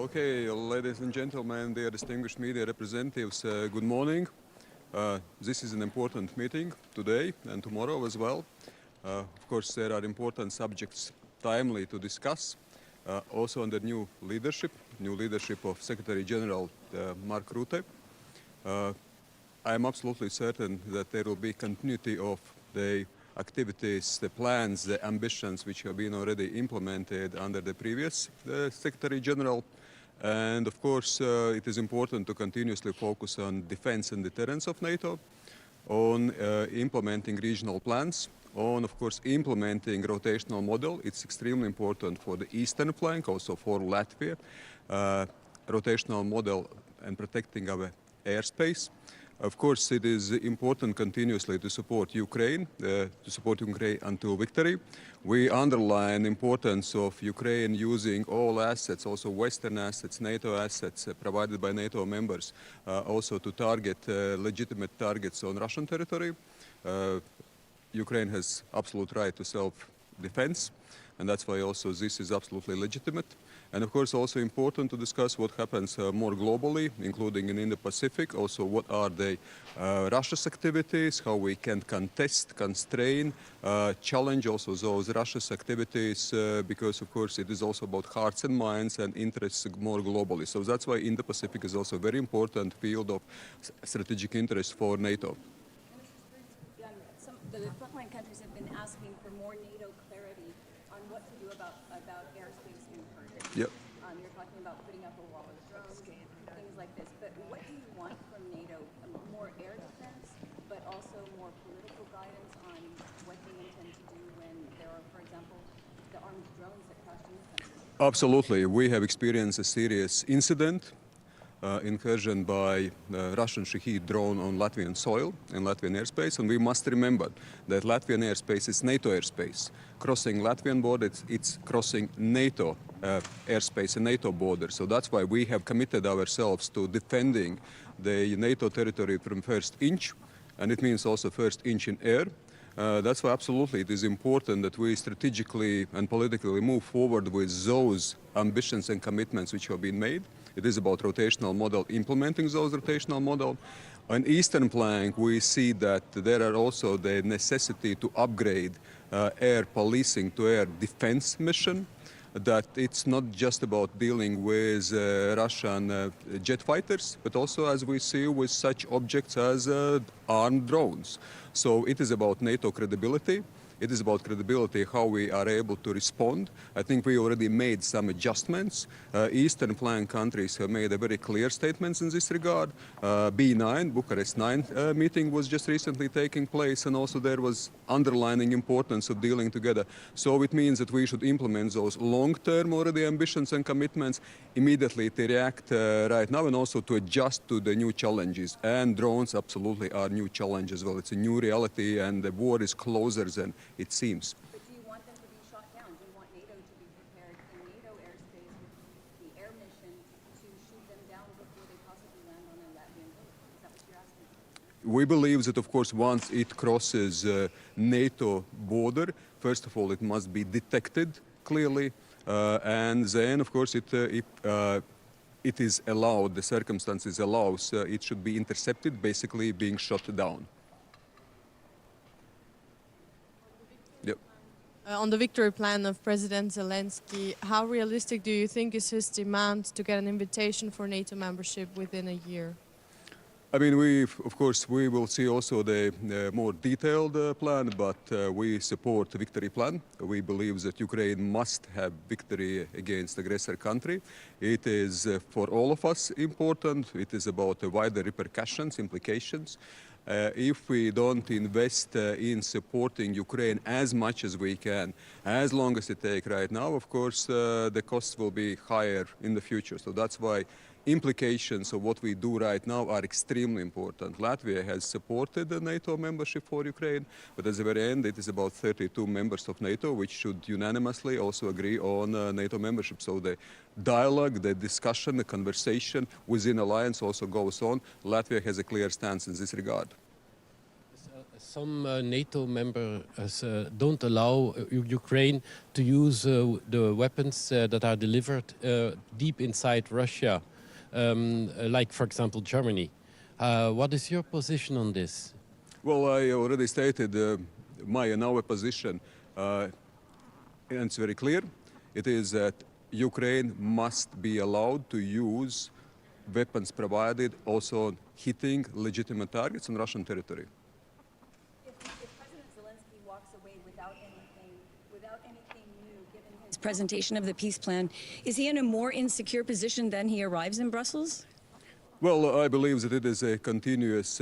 Okay, ladies and gentlemen, dear distinguished media representatives, good morning. This is an important meeting today and tomorrow as well. Of course, there are important subjects timely to discuss. Also under new leadership of Secretary General Mark Rutte. I am absolutely certain that there will be continuity of the activities, the plans, the ambitions which have been already implemented under the previous Secretary General. And of course, it is important to continuously focus on defense and deterrence of NATO, on implementing regional plans, on, of course, implementing rotational model. It's extremely important for the eastern flank, also for Latvia, rotational model and protecting our airspace. Of course, it is important continuously to support Ukraine until victory. We underline the importance of Ukraine using all assets, also Western assets, NATO assets provided by NATO members, also to target legitimate targets on Russian territory. Ukraine has absolute right to self-defense, and that's why also this is absolutely legitimate. And of course, also important to discuss what happens more globally, including in the Pacific. Also, what are the Russia's activities, how we can contest, constrain, challenge also those Russia's activities, because of course it is also about hearts and minds and interests more globally. So that's why Indo-Pacific is also a very important field of strategic interest for NATO. The frontline countries have been asking for more NATO clarity on what to do about airspace incursions. Yep. You're talking about putting up a wall of drones, things like this. But what do you want from NATO? More air defense, but also more political guidance on what they intend to do when there are, for example, the armed drones that crashed in the country? Absolutely. We have experienced a serious incident. Incursion by Russian Shahed drone on Latvian soil and Latvian airspace, and we must remember that Latvian airspace is NATO airspace. Crossing Latvian border, it's crossing NATO airspace and NATO border. So that's why we have committed ourselves to defending the NATO territory from first inch, and it means also first inch in air. That's why absolutely it is important that we strategically and politically move forward with those ambitions and commitments which have been made. It is about rotational model, implementing those rotational model. On eastern flank, we see that there are also the necessity to upgrade air policing to air defense mission, that it's not just about dealing with Russian jet fighters, but also, as we see, with such objects as armed drones. So it is about NATO credibility. It is about credibility, how we are able to respond. I think we already made some adjustments. Eastern flank countries have made a very clear statements in this regard. B9, Bucharest 9 meeting was just recently taking place, and also there was underlining importance of dealing together. So it means that we should implement those long-term already ambitions and commitments immediately to react right now, and also to adjust to the new challenges. And drones absolutely are new challenge as well. It's a new reality, and the war is closer than it seems. But do you want them to be shot down? Do you want NATO to be prepared in NATO airspace with the air mission to shoot them down before they possibly land on a Latvian boat? Is that what you're asking? We believe that, of course, once it crosses NATO border, first of all, it must be detected clearly, and then, of course, it is allowed, the circumstances allows, it should be intercepted, basically being shot down. On the victory plan of President Zelensky, how realistic do you think is his demand to get an invitation for NATO membership within a year? I mean, of course, we will see also the more detailed plan, but we support the victory plan. We believe that Ukraine must have victory against aggressor country. It is for all of us important. It is about wider repercussions, implications. If we don't invest in supporting Ukraine as much as we can, as long as it takes right now, of course, the costs will be higher in the future. So that's why implications of what we do right now are extremely important. Latvia has supported the NATO membership for Ukraine, but at the very end, it is about 32 members of NATO which should unanimously also agree on NATO membership. So the dialogue, the discussion, the conversation within alliance also goes on. Latvia has a clear stance in this regard. some NATO members don't allow Ukraine to use the weapons that are delivered deep inside Russia, like, for example, Germany. What is your position on this? Well, I already stated my and our position, and it's very clear. It is that Ukraine must be allowed to use weapons provided also hitting legitimate targets on Russian territory. If President Zelensky walks away without anything new, given his presentation of the peace plan, is he in a more insecure position than he arrives in Brussels? Well, I believe that it is a continuous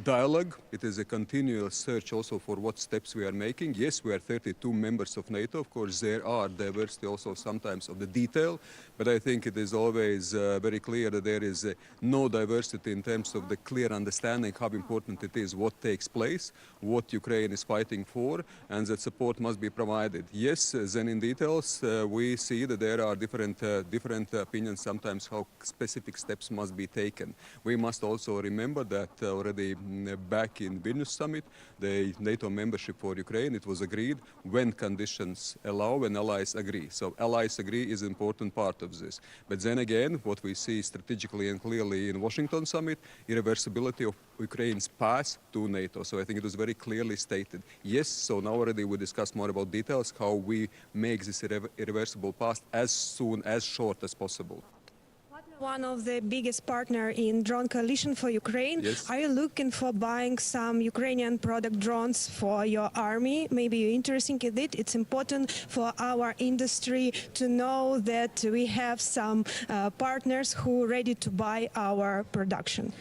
dialogue. It is a continuous search also for what steps we are making. Yes, we are 32 members of NATO. Of course, there are diversity also sometimes of the detail, but I think it is always very clear that there is no diversity in terms of the clear understanding how important it is, what takes place, what Ukraine is fighting for, and that support must be provided. Yes, then in details, we see that there are different opinions sometimes how specific steps must be taken. We must also remember that already back in Vilnius summit, the NATO membership for Ukraine, it was agreed when conditions allow, when allies agree. So allies agree is an important part of this. But then again, what we see strategically and clearly in Washington summit, irreversibility of Ukraine's path to NATO. So I think it was very clearly stated. Yes, so now already we discuss more about details, how we make this irreversible path as soon, as short as possible. One of the biggest partner in drone coalition for Ukraine. Yes. Are you looking for buying some Ukrainian product drones for your army? Maybe you're interested in it. It's important for our industry to know that we have some partners who are ready to buy our production.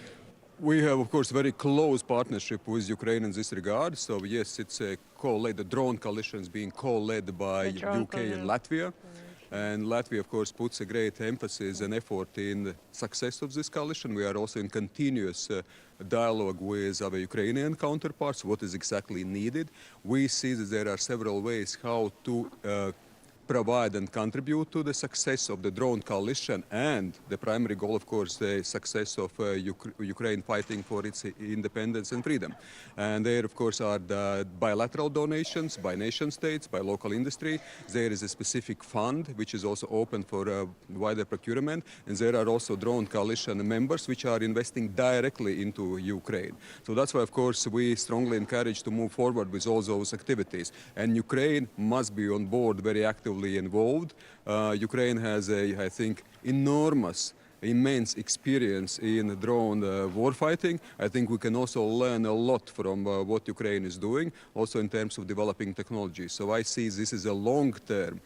We have, of course, very close partnership with Ukraine in this regard. So yes, it's a co-led, the drone coalition is being co-led by UK and Latvia. And Latvia, of course, puts a great emphasis and effort in the success of this coalition. We are also in continuous dialogue with our Ukrainian counterparts, what is exactly needed. We see that there are several ways how to provide and contribute to the success of the drone coalition, and the primary goal, of course, the success of Ukraine fighting for its independence and freedom. And there, of course, are the bilateral donations by nation states, by local industry. There is a specific fund which is also open for wider procurement, and there are also drone coalition members which are investing directly into Ukraine. So that's why, of course, we strongly encourage to move forward with all those activities. And Ukraine must be on board very actively involved. Ukraine has I think, immense experience in drone warfighting. I think we can also learn a lot from what Ukraine is doing, also in terms of developing technology. So I see this is a long-term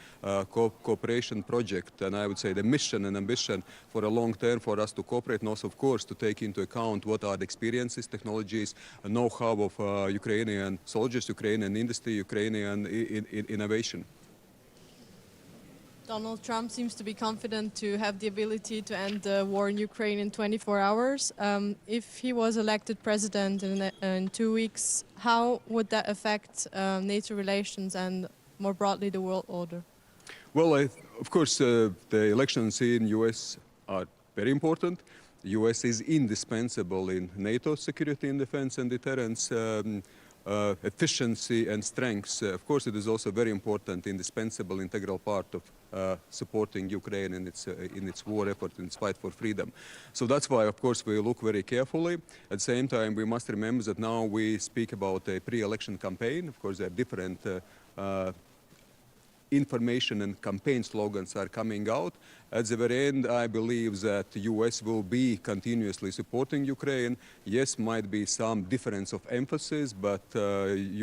cooperation project, and I would say the mission and ambition for a long term for us to cooperate, and also, of course, to take into account what are the experiences, technologies, know-how of Ukrainian soldiers, Ukrainian industry, Ukrainian innovation. Donald Trump seems to be confident to have the ability to end the war in Ukraine in 24 hours. If he was elected president in 2 weeks, how would that affect NATO relations and more broadly the world order? Well, of course, the elections in U.S. are very important. The U.S. is indispensable in NATO security and defense and deterrence efficiency and strengths. Of course, it is also very important, indispensable, integral part of supporting Ukraine in its war effort, in its fight for freedom. So that's why, of course, we look very carefully. At the same time, we must remember that now we speak about a pre-election campaign. Of course, there are different information and campaign slogans are coming out. At the very end, I believe that the U.S. will be continuously supporting Ukraine. Yes, might be some difference of emphasis, but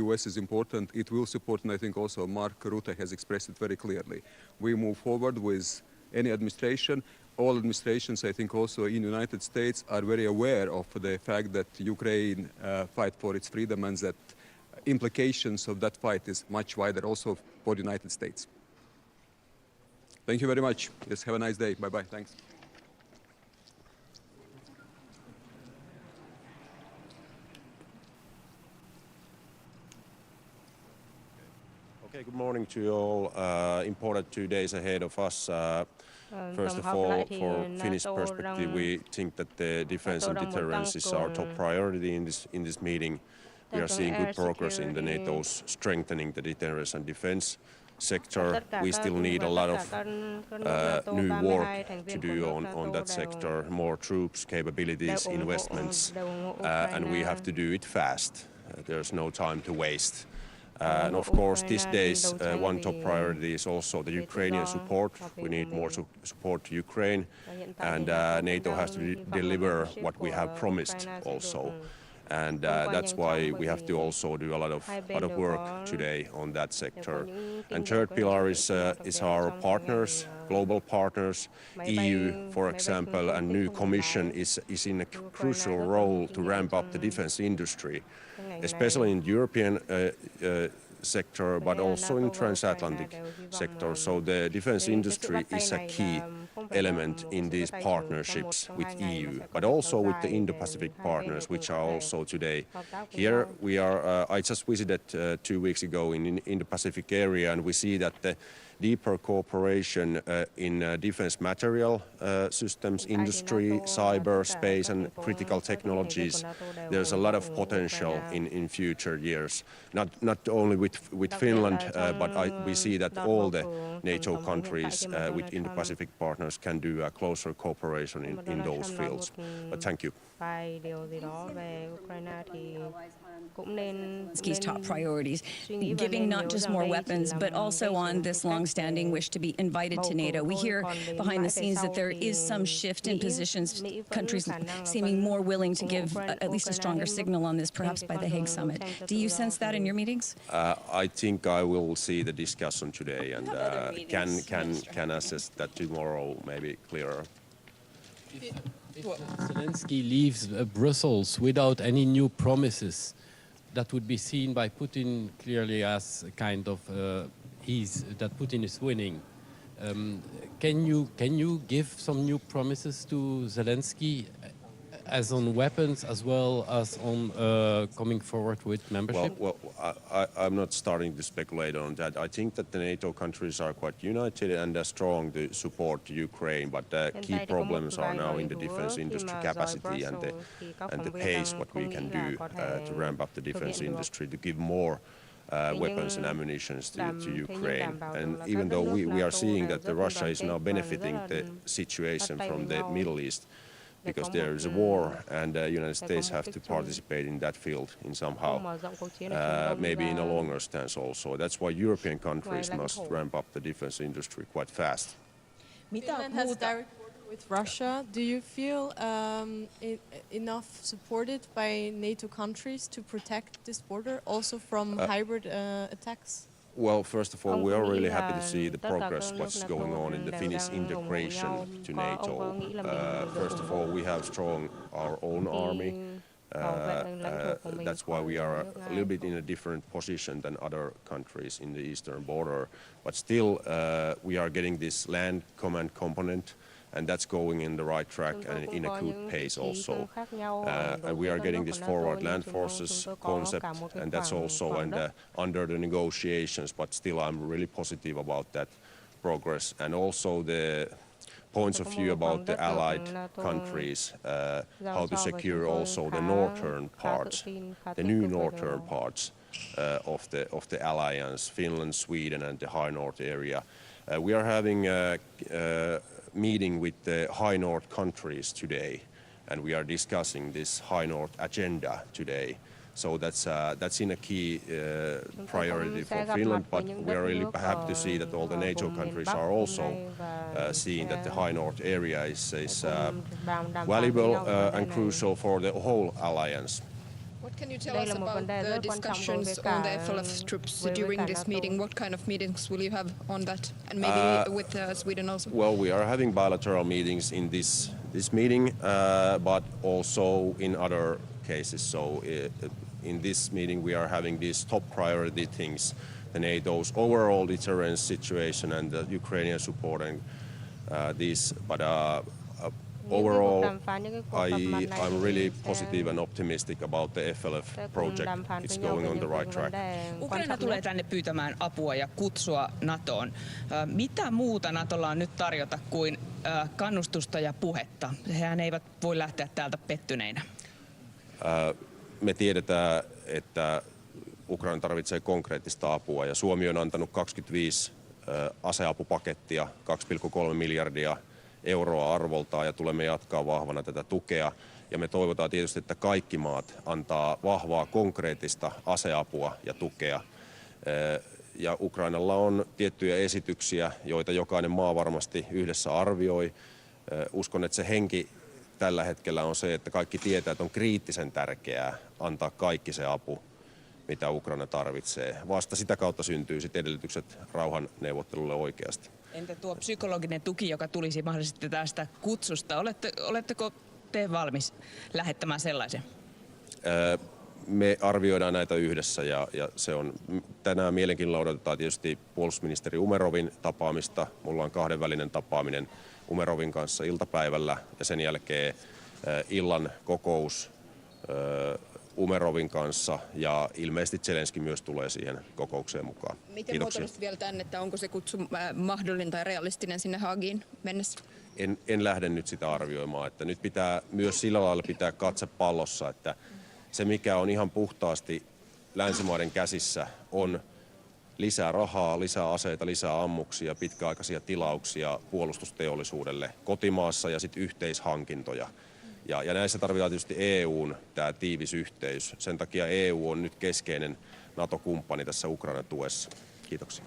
U.S. is important. It will support, and I think also Mark Rutte has expressed it very clearly. We move forward with any administration. All administrations, I think also in the United States, are very aware of the fact that Ukraine fight for its freedom, and that implications of that fight is much wider also for the United States. Thank you very much. Yes, have a nice day. Bye-bye. Thanks. Okay, good morning to you all. Important 2 days ahead of us. First of all, for Finnish perspective, we think that the defense and deterrence is our top priority in this meeting. We are seeing good progress in the NATO's strengthening the deterrence and defense sector. We still need a lot of new work to do on that sector, more troops, capabilities, investments, and we have to do it fast. There's no time to waste. And of course, these days, one top priority is also the Ukrainian support. We need more support to Ukraine, and NATO has to deliver what we have promised also. And that's why we have to also do a lot of work today on that sector. And third pillar is our partners, global partners. EU, for example, and new Commission is in a crucial role to ramp up the defense industry, especially in European sector, but also in transatlantic sector. So the defense industry is a key element in these partnerships with EU, but also with the Indo-Pacific partners, which are also today here. We are. I just visited 2 weeks ago in Indo-Pacific area, and we see that the deeper cooperation in defense material systems industry, cyber, space, and critical technologies. There's a lot of potential in future years. Not only with Finland, but we see that all the NATO countries with Indo-Pacific partners can do a closer cooperation in those fields. But thank you. Zelensky's top priorities, giving not just more weapons, but also on this long-standing wish to be invited to NATO. We hear behind the scenes that there is some shift in positions, countries seeming more willing to give at least a stronger signal on this, perhaps by the Hague summit. Do you sense that in your meetings? I think I will see the discussion today and can assess that tomorrow, maybe clearer. If Zelensky leaves Brussels without any new promises, that would be seen by Putin clearly as a kind of that Putin is winning. Can you give some new promises to Zelensky, as on weapons as well as on coming forward with membership? Well, I'm not starting to speculate on that. I think that the NATO countries are quite united and strong to support Ukraine, but the key problems are now in the defense industry capacity and the pace what we can do to ramp up the defense industry to give more weapons and ammunition to Ukraine. And even though we are seeing that Russia is now benefiting the situation from the Middle East, because there is a war and the United States have to participate in that field in somehow, maybe in a longer stance also. That's why European countries must ramp up the defense industry quite fast. Finland has direct border with Russia. Do you feel enough supported by NATO countries to protect this border, also from hybrid attacks? Well, first of all, we are really happy to see the progress, what's going on in the Finnish integration to NATO. First of all, we have strong our own army. That's why we are a little bit in a different position than other countries in the eastern border. But still, we are getting this land command component, and that's going in the right track and in a good pace also. And we are getting this forward land forces concept, and that's also under the negotiations, but still I'm really positive about that progress. And also the points of view about the allied countries, how to secure also the northern parts, the new northern parts of the alliance, Finland, Sweden, and the High North area. We are having a meeting with the High North countries today, and we are discussing this High North agenda today. So that's in a key priority for Finland, but we are really happy to see that all the NATO countries are also seeing that the High North area is valuable and crucial for the whole alliance. What can you tell us about the discussions on the FLF troops during this meeting? What kind of meetings will you have on that, and maybe with Sweden also? Well, we are having bilateral meetings in this meeting, but also in other cases. So in this meeting we are having these top priority things, the NATO's overall deterrence situation and the Ukrainian support and these. But overall, I'm really positive and optimistic about the FLF project. It's going on the right track. Ukraina tulee tänne pyytämään apua ja kutsua NATOon. Mitä muuta NATOlla on nyt tarjota kuin kannustusta ja puhetta? Hehän eivät voi lähteä täältä pettyneinä. me tiedetään, että Ukraina tarvitsee konkreettista apua ja Suomi on antanut 25 aseapupakettia, 2,3 miljardia euroa arvoltaan ja tulemme jatkaa vahvana tätä tukea. Ja me toivotaan tietysti, että kaikki maat antaa vahvaa konkreettista aseapua ja tukea. Ja Ukrainalla on tiettyjä esityksiä, joita jokainen maa varmasti yhdessä arvioi. Uskon, että se henki tällä hetkellä on se, että kaikki tietää, että on kriittisen tärkeää antaa kaikki se apu, mitä Ukraina tarvitsee. Vasta sitä kautta syntyy sit edellytykset rauhanneuvottelulle oikeasti. Entä tuo psykologinen tuki, joka tulisi mahdollisesti tästä kutsusta? Oletteko te valmis lähettämään sellaisen? Me arvioidaan näitä yhdessä ja se on tänään mielenkiinnolla odotetaan tietysti puolustusministeri Umerovin tapaamista. Mulla on kahdenvälinen tapaaminen Umerovin kanssa iltapäivällä ja sen jälkeen illan kokous Umerovin kanssa ja ilmeisesti Zelenski myös tulee siihen kokoukseen mukaan. Miten muotoilisit vielä tämän, että onko se kutsu mahdollinen tai realistinen sinne Haagiin mennessä? En lähde nyt sitä arvioimaan, että nyt pitää myös sillä lailla pitää katse pallossa, että se mikä on ihan puhtaasti länsimaiden käsissä on lisää rahaa, lisää aseita, lisää ammuksia, pitkäaikaisia tilauksia puolustusteollisuudelle kotimaassa ja sitten yhteishankintoja. Ja näissä tarvitaan tietysti EUn tämä tiivis yhteys. Sen takia EU on nyt keskeinen NATO-kumppani tässä Ukrainan tuessa. Kiitoksia.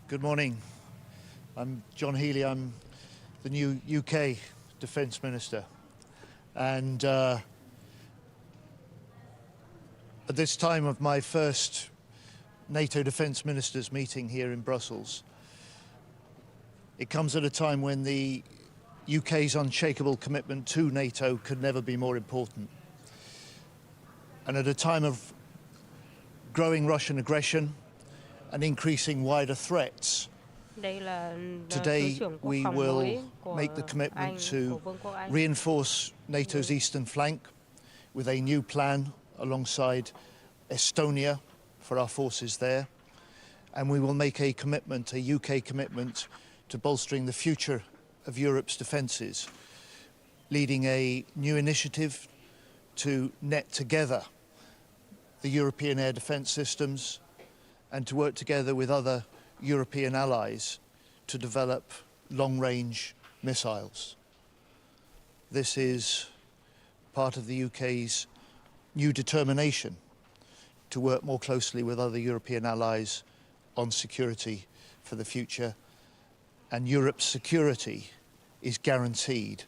Good morning. I'm John Healey. I'm the new UK Defence Minister. And at this time of my first NATO Defence Ministers meeting here in Brussels, it comes at a time when the UK's unshakable commitment to NATO could never be more important. And at a time of growing Russian aggression and increasing wider threats, today we will make the commitment to reinforce NATO's eastern flank with a new plan alongside Estonia for our forces there. And we will make a commitment, a UK commitment, to bolstering the future of Europe's defences, leading a new initiative to net together the European air defence systems and to work together with other European allies to develop long-range missiles. This is part of the UK's new determination to work more closely with other European allies on security for the future. And Europe's security is guaranteed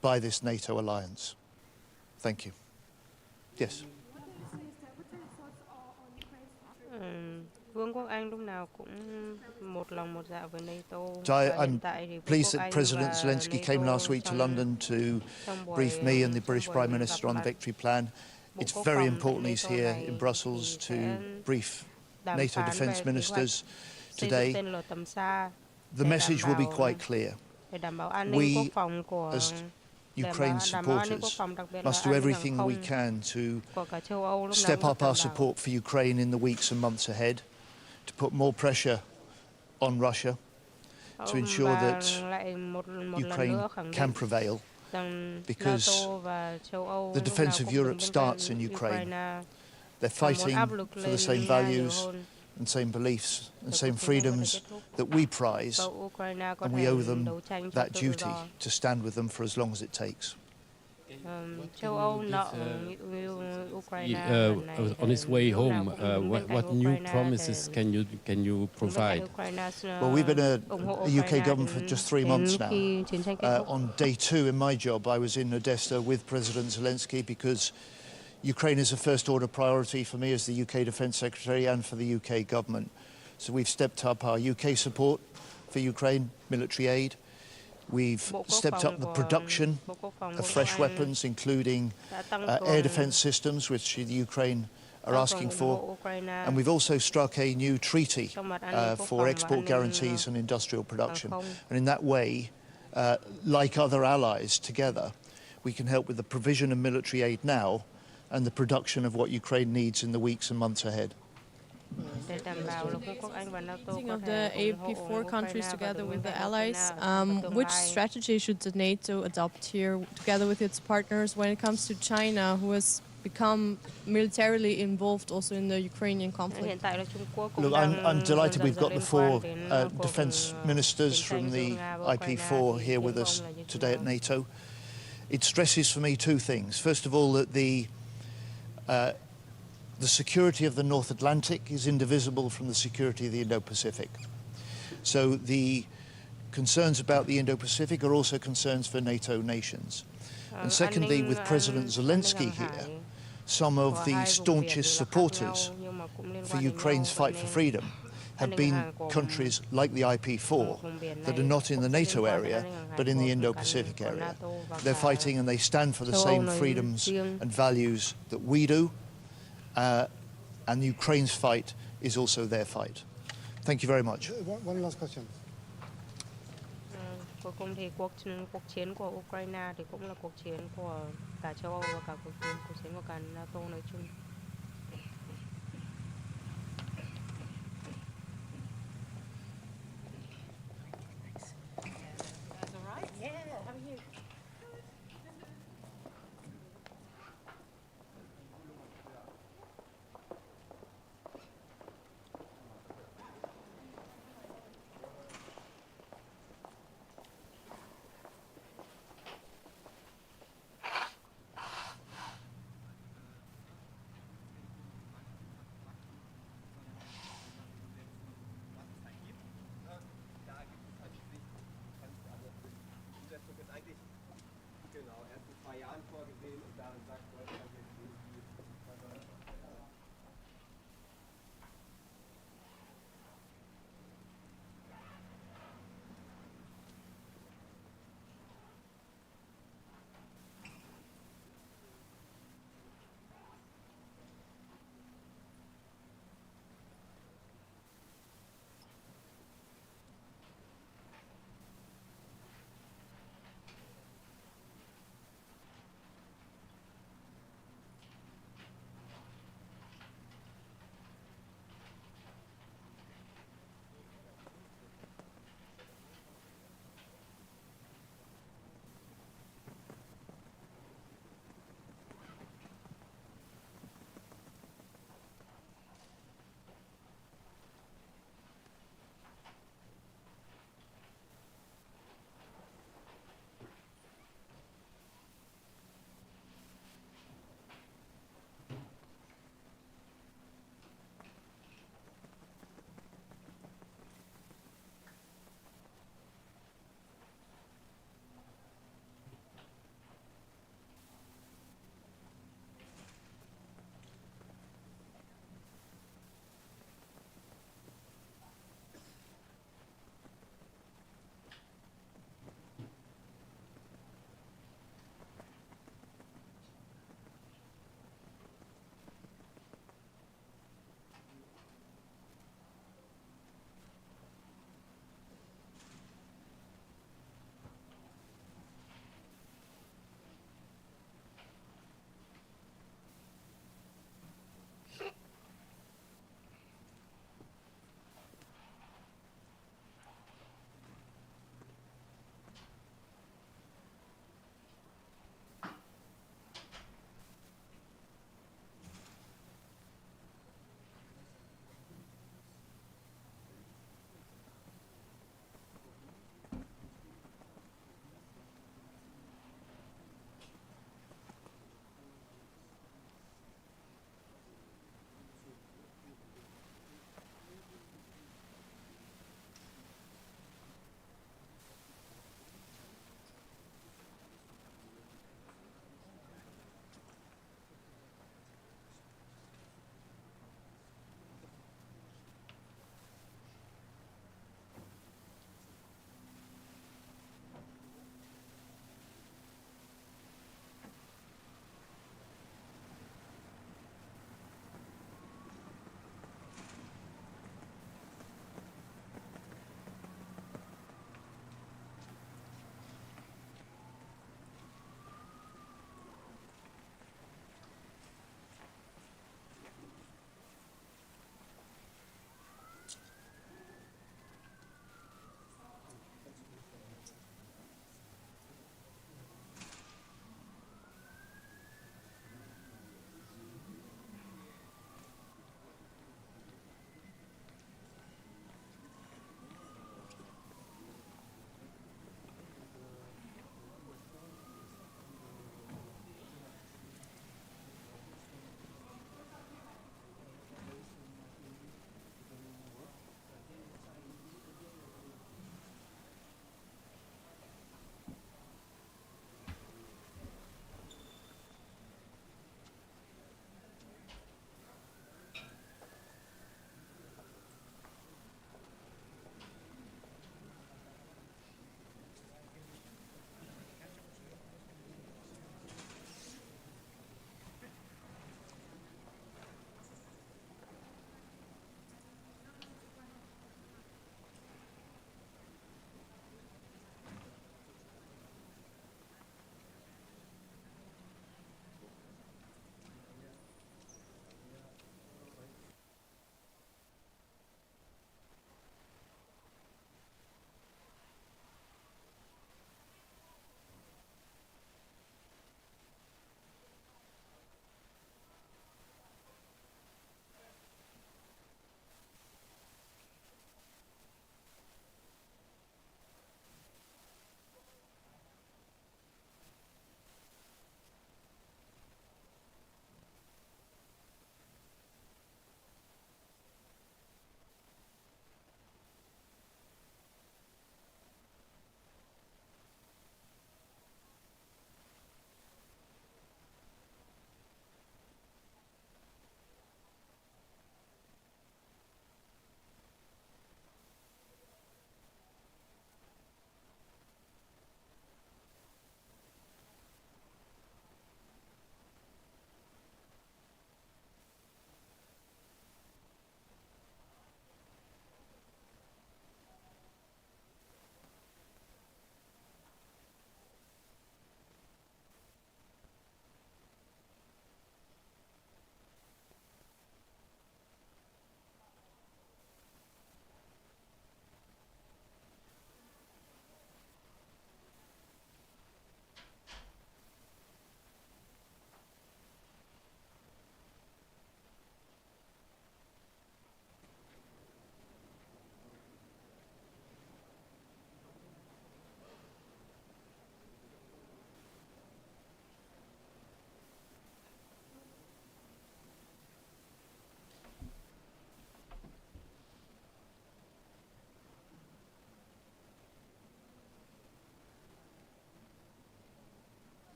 by this NATO alliance. Thank you. Yes. I'm pleased that President Zelensky came last week to London to brief me and the British Prime Minister on the victory plan. It's very important he's here in Brussels to brief NATO defence ministers today. The message will be quite clear. We, as Ukraine supporters, must do everything we can to step up our support for Ukraine in the weeks and months ahead, to put more pressure on Russia, to ensure that Ukraine can prevail, because the defence of Europe starts in Ukraine. They're fighting for the same values and same beliefs and same freedoms that we prize, and we owe them that duty to stand with them for as long as it takes. On his way home, what new promises can you provide? Well, we've been a UK government for just 3 months now. On day 2 in my job, I was in Odessa with President Zelensky because Ukraine is a first-order priority for me as the UK Defence Secretary and for the UK government. So we've stepped up our UK support for Ukraine, military aid. We've stepped up the production of fresh weapons, including air defence systems, which the Ukraine are asking for. And we've also struck a new treaty for export guarantees and industrial production. And in that way, like other allies together, we can help with the provision of military aid now and the production of what Ukraine needs in the weeks and months ahead. Speaking of the AP4 countries together with the allies, which strategy should the NATO adopt here together with its partners when it comes to China, who has become militarily involved also in the Ukrainian conflict? Look, I'm delighted we've got the 4 defence ministers from the IP4 here with us today at NATO. It stresses for me 2 things. First of all, that the security of the North Atlantic is indivisible from the security of the Indo-Pacific. So the concerns about the Indo-Pacific are also concerns for NATO nations. And secondly, with President Zelensky here, some of the staunchest supporters for Ukraine's fight for freedom have been countries like the IP4 that are not in the NATO area, but in the Indo-Pacific area. They're fighting and they stand for the same freedoms and values that we do. And Ukraine's fight is also their fight. Thank you very much. One last question. Cuối cùng thì cuộc chiến của Ukraine thì cũng là cuộc chiến của cả châu Âu và cả cuộc chiến của cả NATO nói chung.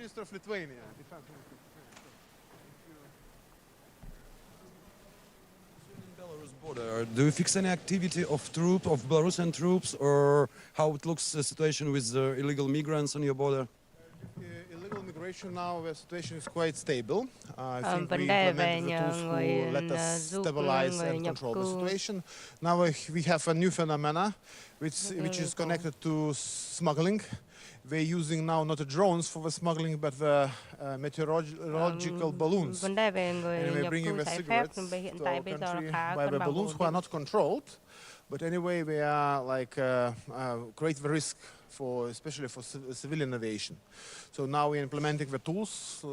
Minister of Lithuania, Defense Minister. Belarus border. Do you fix any activity of Belarusian troops, or how it looks the situation with the illegal migrants on your border? Illegal migration now, the situation is quite stable. I think we vấn đề implemented về the tools người who let us giúp stabilize người and nhập control the cư. situation. Now we have a new phenomena, which is connected to smuggling. They're using now not the drones for the smuggling, but the meteorological balloons. Vấn đề về người And we're nhập bringing cư the trái phép cigarettes thì hiện to tại our bây giờ country khá by cân the bằng balloons ổn who are định. not controlled. But anyway, they are like create the risk for, especially for civilian aviation. So now we're implementing the tools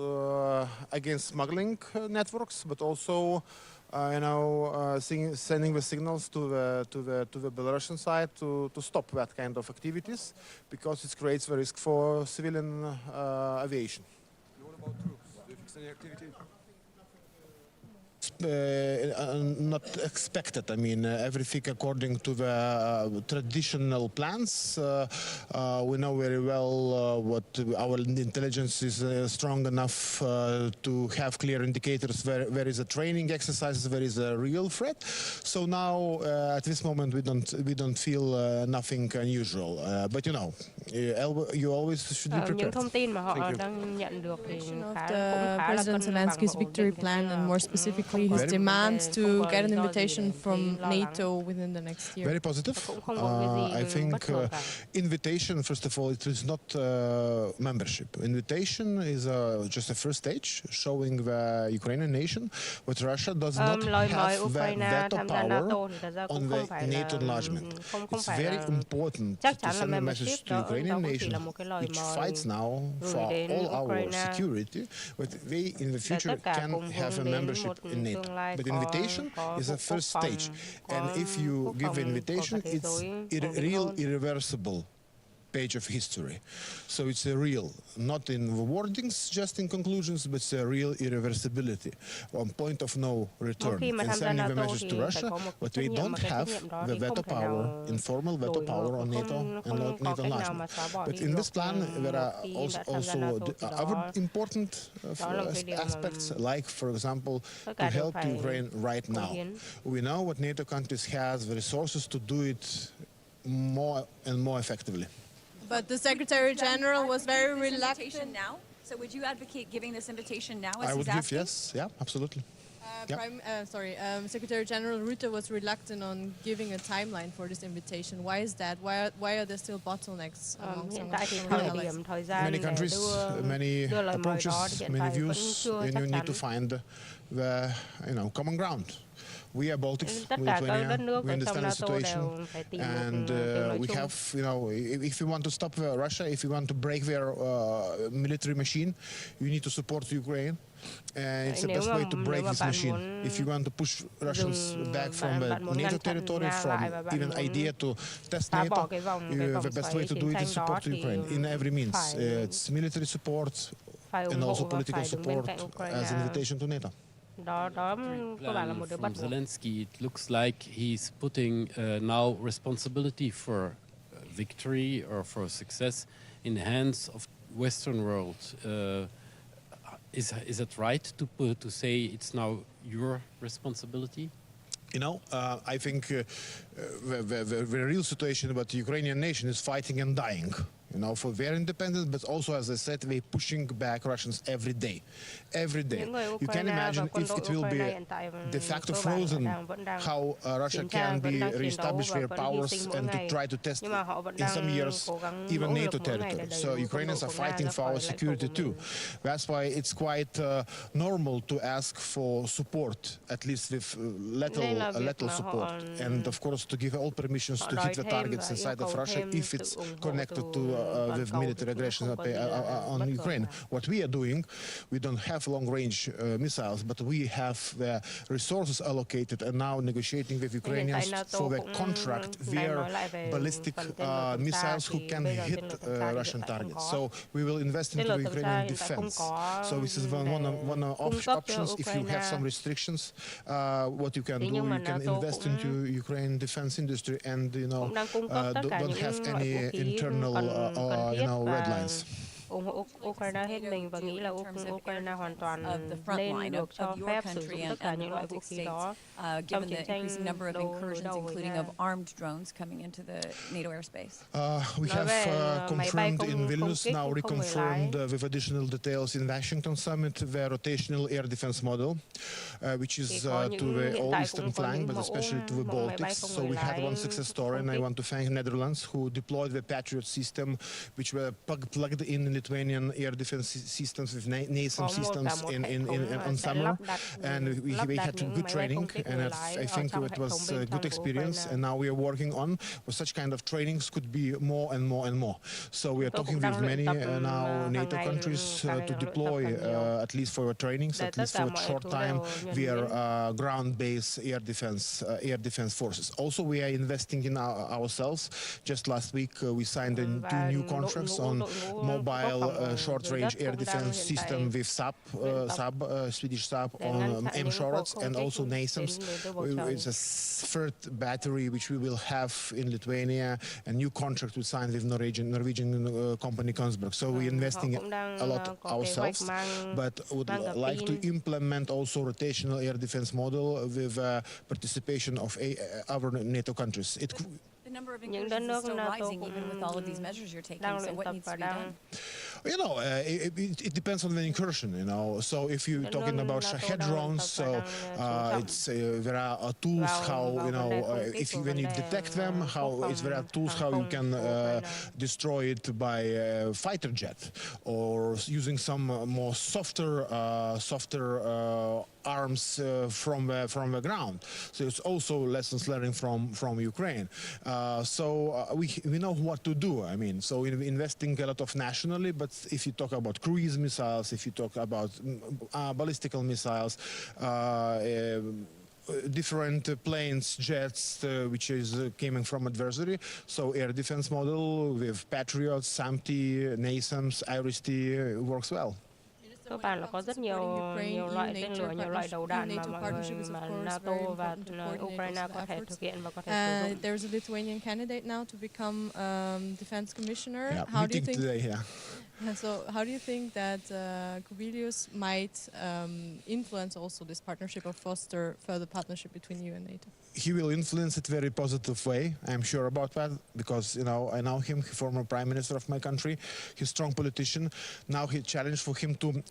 against smuggling networks, but also, sending the signals to the Belarusian side to stop that kind of activities, because it creates the risk for civilian aviation. What about troops? Do you fix any activity? Not expected. I mean, everything according to the traditional plans. We know very well what our intelligence is strong enough to have clear indicators where is a training exercises, where is a real threat. So now, at this moment, we don't feel nothing unusual. But you always should be prepared. Những thông tin mà họ đang nhận được thì cũng khá là President cân bằng và Zelensky's ổn victory định. plan, and more specifically his demands to get an invitation from NATO within the next year. Very positive. I think invitation, first of all, it is not membership. Invitation is just a first stage, showing the Ukrainian nation that Russia does not have the veto power on the NATO enlargement. It's very important to send a message to the Ukrainian nation, which fights now for all our security, but they in the future can have a membership in NATO. But invitation is a first stage, and if you give invitation, it's real irreversible page of history. So it's a real, not in the wordings, just in conclusions, but it's a real irreversibility, on point of no return. And sending the message to Russia, but we don't have the veto power, informal veto power on NATO and NATO enlargement. But in this plan, there are also other important aspects, like, for example, to help Ukraine right now. We know what NATO countries has the resources to do it more and more effectively. But the Secretary General was very reluctant. Now? So would you advocate giving this invitation now, as I he's would asking? give yes, yeah, absolutely. Secretary General Rutte was reluctant on giving a timeline for this invitation. Why is that? Why are there still bottlenecks among some of the Many countries, many approaches, many views, and you need to find the common ground. We are Baltics, we Lithuania, we understand the situation, and we have, if you want to stop Russia, if you want to break their military machine, you need to support Ukraine. And it's the best way to break this machine. If you want to push Russians back from the NATO territory, from even idea to test NATO, the best way to do it is support Ukraine in every means. It's military support and also political support as an invitation to NATO. From Zelensky, it looks like he's putting now responsibility for victory or for success in the hands of Western world. Is it right to say it's now your responsibility? I think the real situation about the Ukrainian nation is fighting and dying. For their independence, but also, as I said, they're pushing back Russians every day. Every day. You can imagine if it will be de facto frozen, how Russia can be reestablish their powers and to try to test in some years even NATO territory. So Ukrainians are fighting for our security too. That's why it's quite normal to ask for support, at least with little support. And of course to give all permissions to hit the targets inside of Russia if it's connected to with military aggression on Ukraine. What we are doing, we don't have long-range missiles, but we have the resources allocated and now negotiating with Ukrainians for the contract their ballistic missiles who can hit Russian targets. So we will invest into the Ukrainian defense. So this is one of options. If you have some restrictions, what you can do, you can invest into Ukrainian defense industry and don't have any internal red lines. ủng hộ Ukraine hết mình và nghĩ là Ukraine hoàn toàn nên được cho phép sử dụng tất cả những loại vũ khí đó trong chiến tranh đối đầu với Nga. We have confirmed in Vilnius, now reconfirmed with additional details in Washington summit, the rotational air defense model, which is to the all eastern flank, but especially to the Baltics. So we had one success story, and I want to thank Netherlands, who deployed the Patriot system, which were plugged in Lithuanian air defense systems with NASAM systems on summer, and we had good training, and I think it was a good experience. And now we are working on such kind of trainings could be more and more and more. So we are talking with many now NATO countries to deploy at least for trainings, at least for a short time, via ground-based air defense forces. Also, we are investing in ourselves. Just last week, we signed 2 new contracts on mobile short-range air defense system with Swedish Saab on M-Shorts, and also NASAMS. It's a third battery which we will have in Lithuania, a new contract we signed with Norwegian company Kongsberg. So we're investing a lot ourselves, but would like to implement also rotational air defense model with participation of other NATO countries. The number of incursions is still rising even with all of these measures you're taking, so what needs to be done? You know, it depends on the incursion, you know. So if you're talking about Shahed drones, so there are tools how, you know, when you detect them, there are tools how you can destroy it by a fighter jet, or using some more softer arms from the ground. So it's also lessons learning from Ukraine. We know what to do. I mean, so we're investing a lot of nationally, but if you talk about cruise missiles, if you talk about ballistical missiles, different planes, jets, which is coming from adversary. So air defense model with Patriots, SAMT, NASAMS, IRIS-T works well. Cơ bản là có rất nhiều loại tên lửa, nhiều loại đầu đạn mà NATO và Ukraine có thể thực hiện và có thể sử dụng. There's a Lithuanian candidate now to become defense commissioner. Yeah, how do you think? Today, yeah. So how do you think that Kubilius might influence also this partnership or foster further partnership between you and NATO? He will influence it very positive way. I'm sure about that because, you know, I know him, former prime minister of my country. He's a strong politician. Now he challenged for him to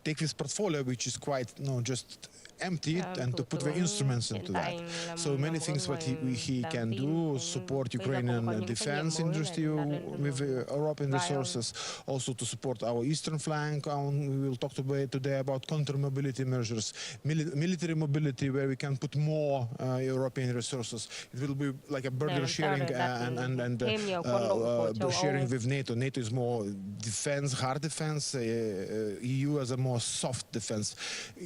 take this portfolio, which is quite, you know, just empty it and to put the instruments into that. So many things what he can do, support Ukrainian defense industry with European resources, also to support our eastern flank. We will talk today about counter-mobility measures, military mobility, where we can put more European resources. It will be like a burden sharing and sharing with NATO. NATO is more defense, hard defense, EU as a more soft defense.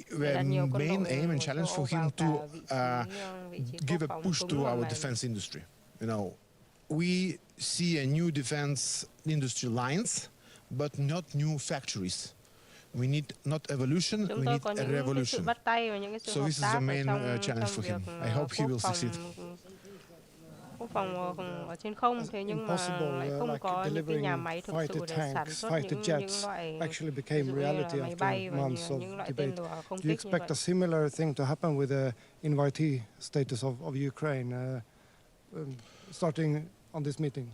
The main aim and challenge for him to give a push to our defense industry. You know, we see a new defense industry lines, but not new factories. We need not evolution, we need a revolution. So this is the main challenge for him. I hope he will succeed. Quốc phòng ở trên không, thế nhưng mà lại không có những cái nhà máy thực sự để sản xuất những loại máy bay và những loại tên lửa không kích như vậy. Do you expect a similar thing to happen with the invitee status of Ukraine starting on this meeting?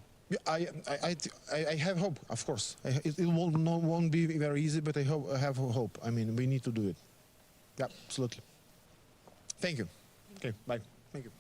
I have hope, of course. It won't be very easy, but I have hope. I mean, we need to do it. Yeah, absolutely. Thank you. Okay, bye. Thank you.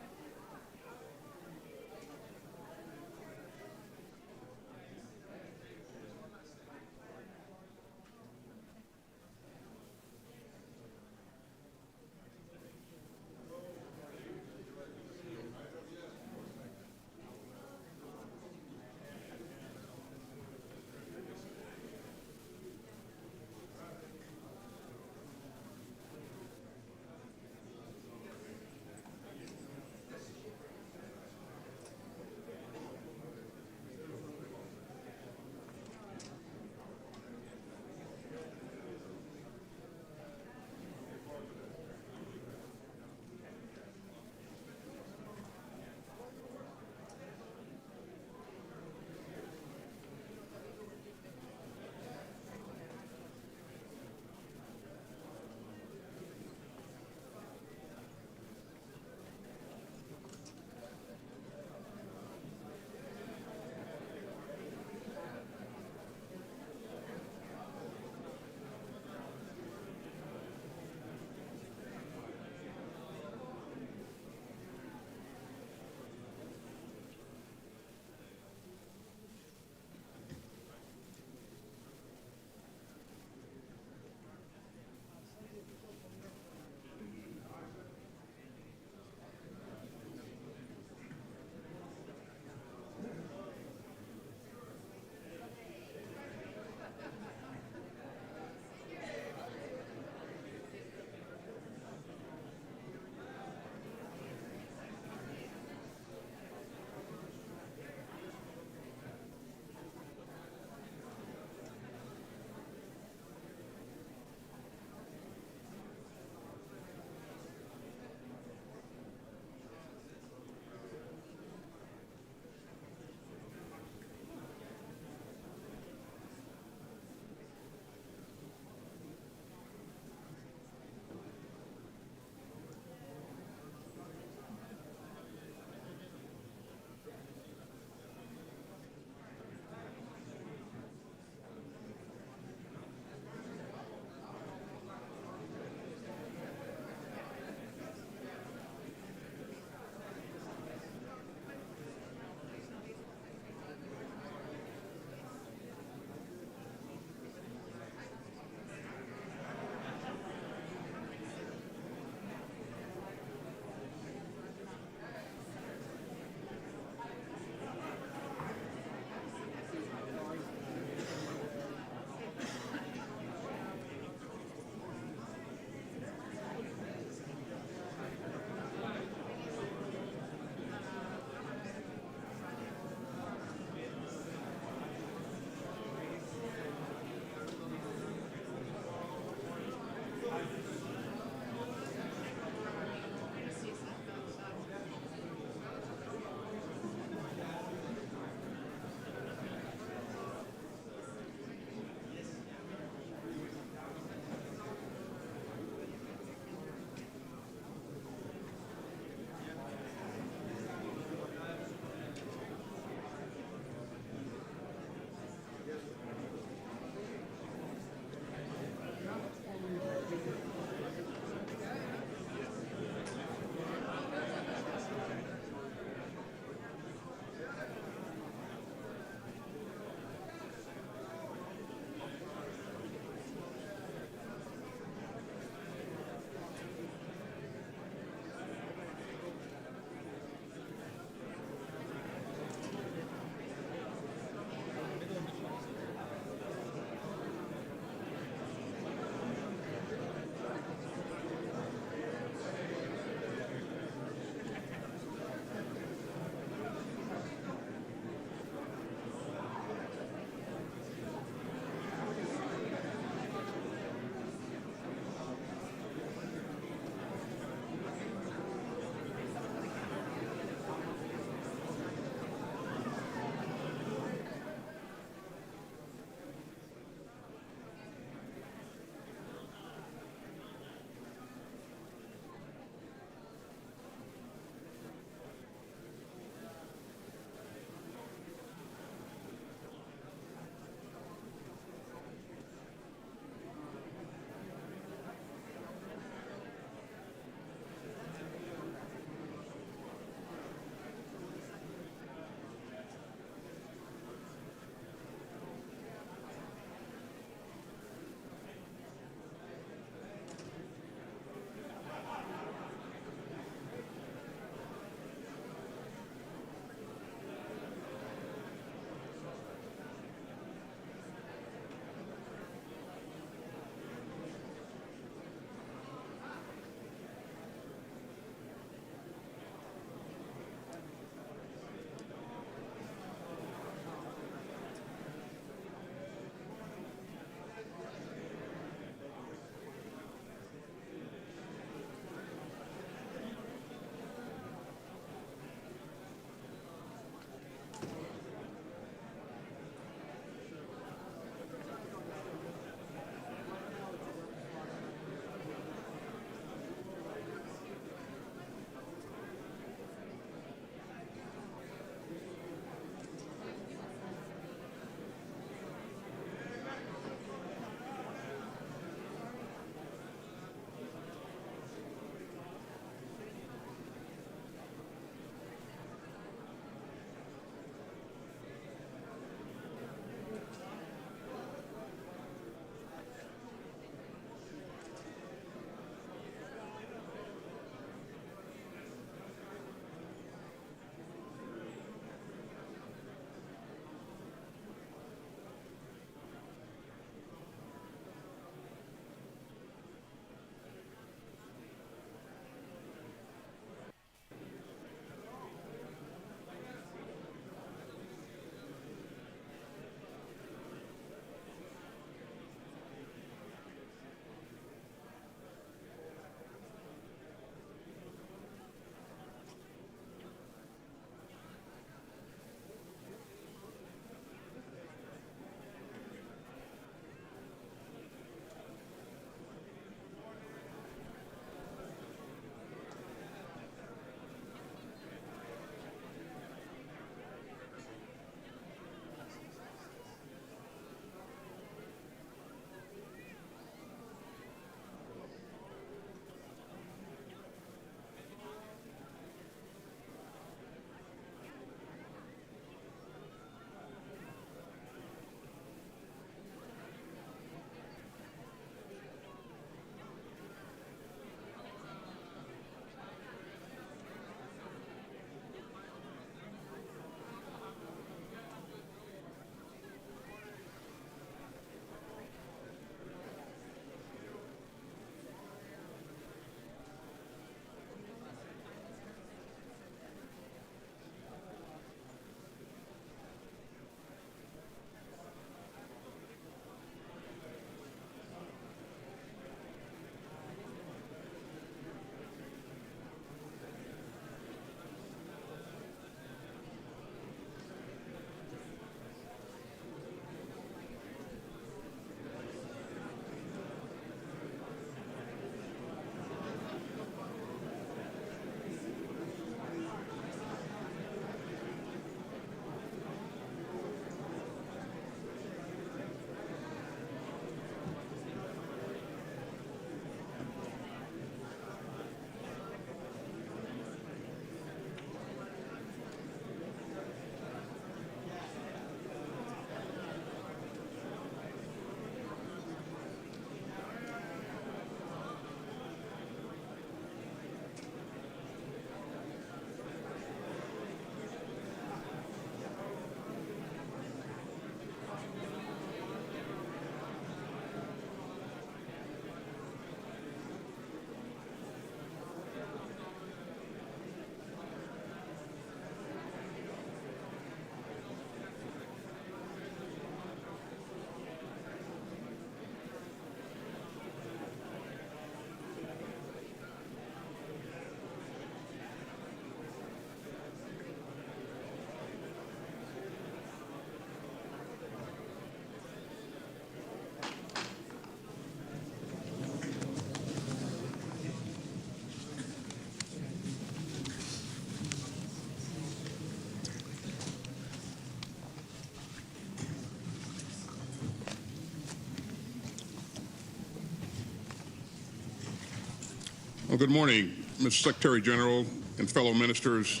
Well, good morning, Mr. Secretary General and fellow ministers.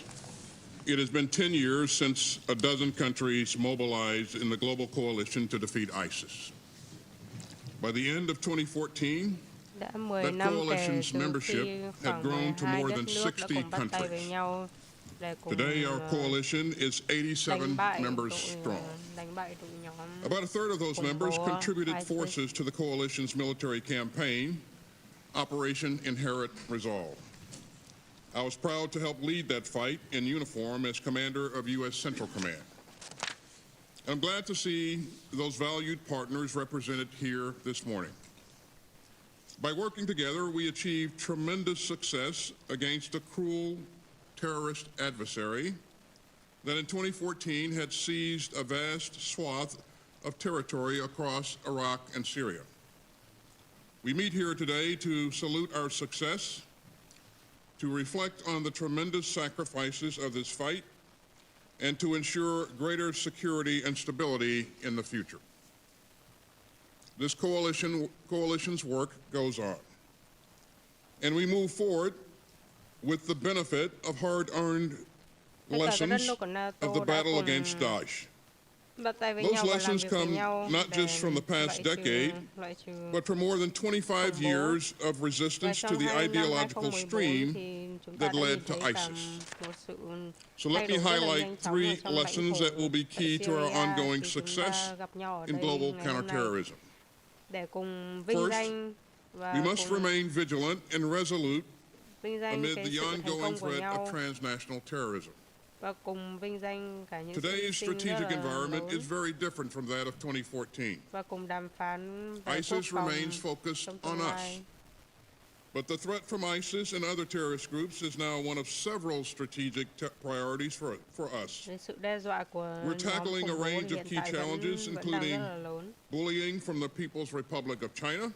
It has been 10 years since a dozen countries mobilized in the global coalition to defeat ISIS. By the end of 2014, that coalition's membership had grown to more than 60 countries. Today, our coalition is 87 members strong. About a third of those members contributed forces to the coalition's military campaign, Operation Inherent Resolve. I was proud to help lead that fight in uniform as commander of U.S. Central Command. I'm glad to see those valued partners represented here this morning. By working together, we achieved tremendous success against a cruel terrorist adversary that in 2014 had seized a vast swath of territory across Iraq and Syria. We meet here today to salute our success, to reflect on the tremendous sacrifices of this fight, and to ensure greater security and stability in the future. This coalition's work goes on, and we move forward with the benefit of hard-earned lessons of the battle against Daesh. Those lessons come not just from the past decade, but from more than 25 years of resistance to the ideological stream that led to ISIS. So let me highlight 3 lessons that will be key to our ongoing success in global counterterrorism. First, we must remain vigilant and resolute amid the ongoing threat of transnational terrorism. Today's strategic environment is very different from that of 2014. ISIS remains focused on us. But the threat from ISIS and other terrorist groups is now one of several strategic priorities for us. We're tackling a range of key challenges, including bullying from the People's Republic of China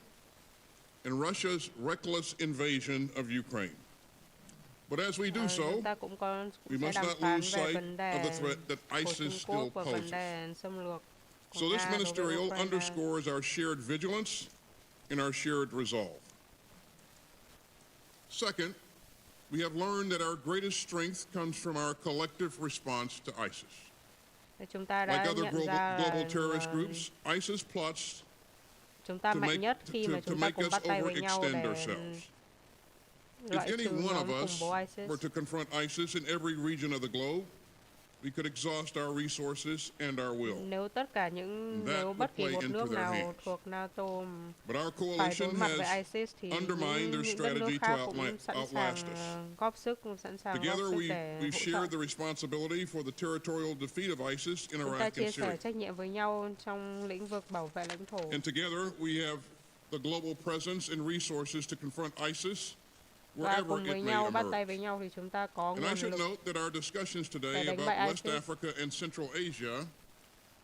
and Russia's reckless invasion of Ukraine. But as we do so, we must not lose sight of the threat that ISIS still poses. So this ministerial underscores our shared vigilance and our shared resolve. Second, we have learned that our greatest strength comes from our collective response to ISIS. Like other global terrorist groups, ISIS plots to make us overextend ourselves. If any one of us were to confront ISIS in every region of the globe, we could exhaust our resources and our will. That would play into their hands. But our coalition has undermined their strategy to outlast us. Together, we've shared the responsibility for the territorial defeat of ISIS in Iraq and Syria. And together, we have the global presence and resources to confront ISIS wherever it may emerge. And I should note that our discussions today about West Africa and Central Asia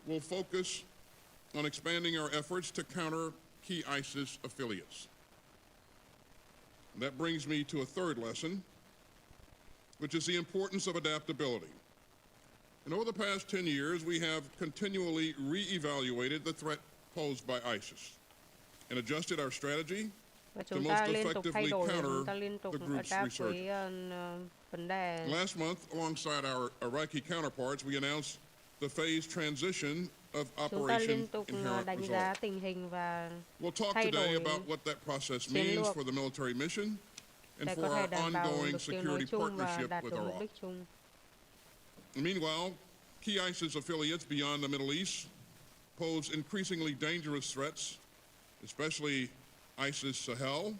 will focus on expanding our efforts to counter key ISIS affiliates. And that brings me to a third lesson, which is the importance of adaptability. And over the past 10 years, we have continually re-evaluated the threat posed by ISIS and adjusted our strategy to most effectively counter the group's resurgence. Last month, alongside our Iraqi counterparts, we announced the phased transition of Operation Inherent Resolve. We'll talk today about what that process means for the military mission and for our ongoing security partnership with Iraq. Meanwhile, key ISIS affiliates beyond the Middle East pose increasingly dangerous threats, especially ISIS Sahel,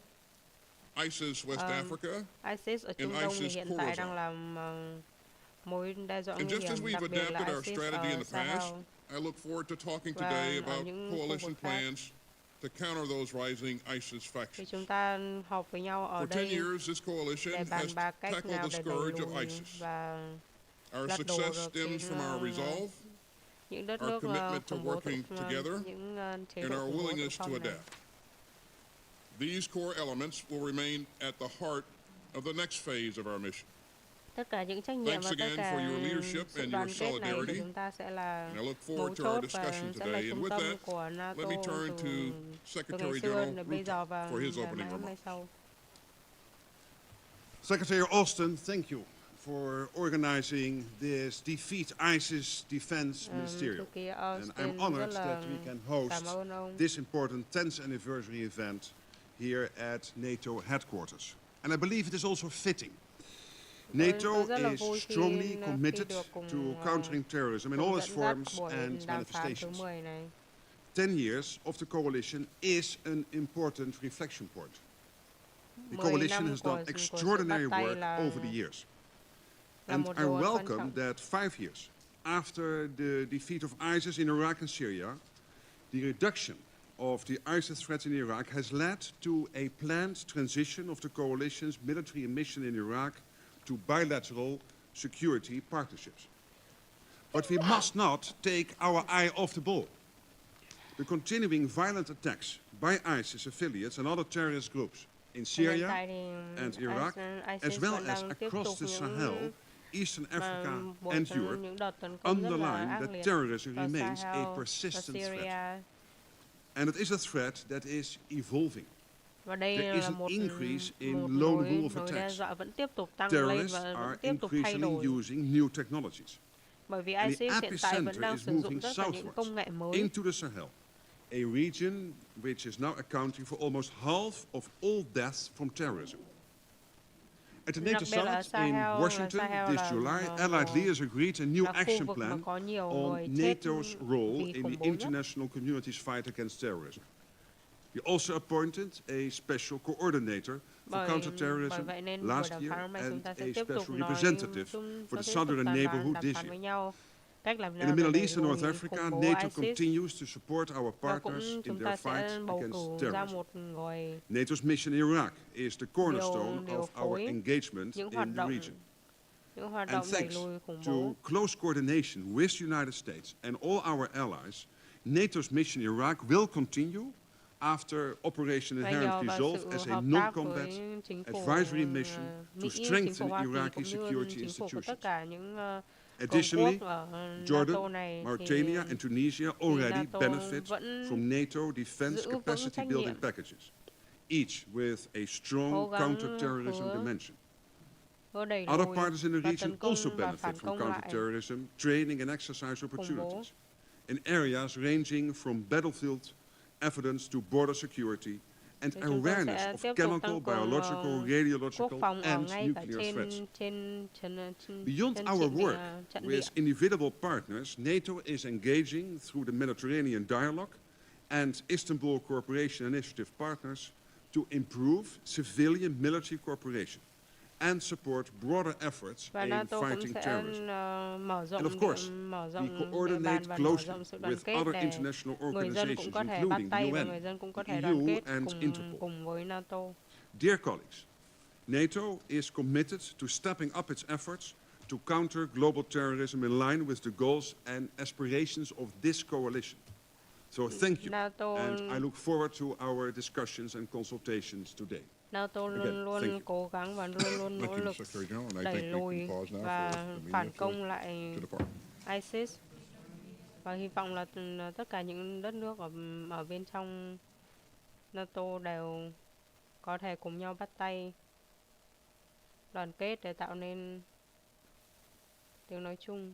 ISIS West Africa, and ISIS Khorasan. And just as we've adapted our strategy in the past, I look forward to talking today about coalition plans to counter those rising ISIS factions. For 10 years, this coalition has tackled the scourge of ISIS. Our success stems from our resolve, our commitment to working together, and our willingness to adapt. These core elements will remain at the heart of the next phase of our mission. Thanks again for your leadership and your solidarity, and I look forward to our discussion today. And with that, let me turn to Secretary General Rutte for his opening remarks. Secretary Austin, thank you for organizing this Defeat ISIS Defense Ministerial. And I'm honored that we can host this important 10th anniversary event here at NATO headquarters. And I believe it is also fitting. NATO is strongly committed to countering terrorism in all its forms and manifestations. 10 years of the coalition is an important reflection point. The coalition has done extraordinary work over the years. And I welcome that 5 years after the defeat of ISIS in Iraq and Syria, the reduction of the ISIS threat in Iraq has led to a planned transition of the coalition's military mission in Iraq to bilateral security partnerships. But we must not take our eye off the ball. The continuing violent attacks by ISIS affiliates and other terrorist groups in Syria and Iraq, as well as across the Sahel, Eastern Africa and Europe, underline that terrorism remains a persistent threat. And it is a threat that is evolving. There is an increase in lone wolf attacks. Terrorists are increasingly using new technologies. And the epicenter is moving southwards into the Sahel, a region which is now accounting for almost half of all deaths from terrorism. At the NATO summit in Washington this July, Allied leaders agreed a new action plan on NATO's role in the international community's fight against terrorism. We also appointed a special coordinator for counterterrorism last year and a special representative for the southern neighborhood this year. In the Middle East and North Africa, NATO continues to support our partners in their fight against terrorism. NATO's mission in Iraq is the cornerstone of our engagement in the region. And thanks to close coordination with the United States and all our allies, NATO's mission in Iraq will continue after Operation Inherent Resolve as a non-combat advisory mission to strengthen Iraqi security institutions. Additionally, Jordan, Mauritania and Tunisia already benefit from NATO defense capacity building packages, each with a strong counter-terrorism dimension. Other partners in the region also benefit from counter-terrorism training and exercise opportunities in areas ranging from battlefield evidence to border security and awareness of chemical, biological, radiological and nuclear threats. Beyond our work with individual partners, NATO is engaging through the Mediterranean Dialogue and Istanbul Cooperation Initiative partners to improve civilian military cooperation and support broader efforts in fighting terrorism. And of course, we coordinate closely with other international organizations, including the UN, the EU and Interpol. Dear colleagues, NATO is committed to stepping up its efforts to counter global terrorism in line with the goals and aspirations of this coalition. So thank you, and I look forward to our discussions and consultations today. NATO luôn luôn cố gắng và luôn luôn nỗ lực đẩy lùi và phản công lại ISIS, và hy vọng là tất cả những đất nước ở bên trong NATO đều có thể cùng nhau bắt tay đoàn kết để tạo nên tiếng nói chung.